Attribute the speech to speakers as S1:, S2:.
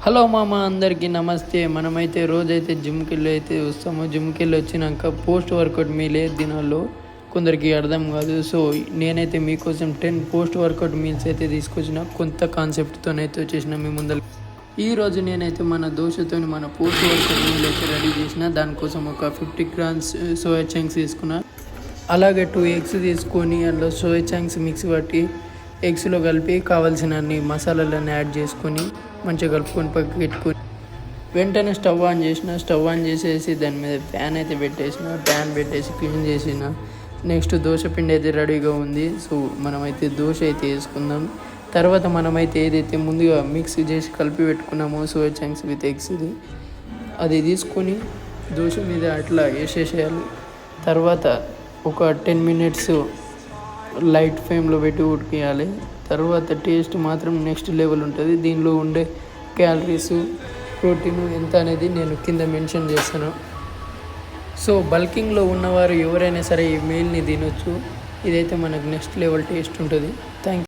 S1: Hello మామ, అందరికీ నమస్తే. మనమైతే రోజైతే జిమ్కి అయితే వస్తాము. జిమ్కి వచ్చినాక పోస్ట్ వర్కౌట్ మీలే దినాల్లో కొందరికి అర్థం కాదు. సో నేనైతే మీకోసం 10 పోస్ట్ వర్కౌట్ మీల్స్ అయితే తీసుకొచ్చిన కొత్త కాన్సెప్ట్తోనైతే వచ్చేసిన మీ ముందర. ఈరోజు నేనైతే మన దోశతో మన పోస్ట్ వర్కౌట్ మీల్ అయితే రెడీ చేసిన. దానికోసం ఒక 50 grams సోయా చంక్స్ తీసుకున్నా. అలాగే 2 eggs తీసుకొని అందులో సోయా చంక్స్ మిక్స్ పట్టి ఎగ్స్లో కలిపి కావాల్సిన అన్ని మసాలాలన్నీ యాడ్ చేసుకొని మంచిగా కలుపుకొని పక్కకి పెట్టుకొని వెంటనే స్టవ్ ఆన్ చేసేసి దాని మీద ప్యాన్ అయితే ప్యాన్ పెట్టేసి క్లీన్ చేసిన. నెక్స్ట్ దోశ పిండి అయితే రెడీగా ఉంది. సో మనమైతే దోశ అయితే వేసుకుందాం. తర్వాత మనమైతే ఏదైతే ముందుగా మిక్స్ చేసి కలిపి పెట్టుకున్నామో సోయా చంక్స్ విత్ ఎగ్స్ది అది తీసుకొని దోశ మీద అట్లా వేసేసేయాలి. తర్వాత ఒక 10 minutes లైట్ ఫ్లేమ్లో పెట్టి ఉడికియాలి. తర్వాత టేస్ట్ మాత్రం నెక్స్ట్ లెవెల్ ఉంటుంది. దీనిలో ఉండే క్యాలరీస్, ప్రోటీన్ ఎంత అనేది నేను కింద మెన్షన్ చేస్తాను. సో బల్కింగ్లో ఉన్నవారు ఎవరైనా సరే ఈ మీల్ని తినొచ్చు. ఇదైతే మనకు నెక్స్ట్ లెవెల్ టేస్ట్ ఉంటుంది. Thank you.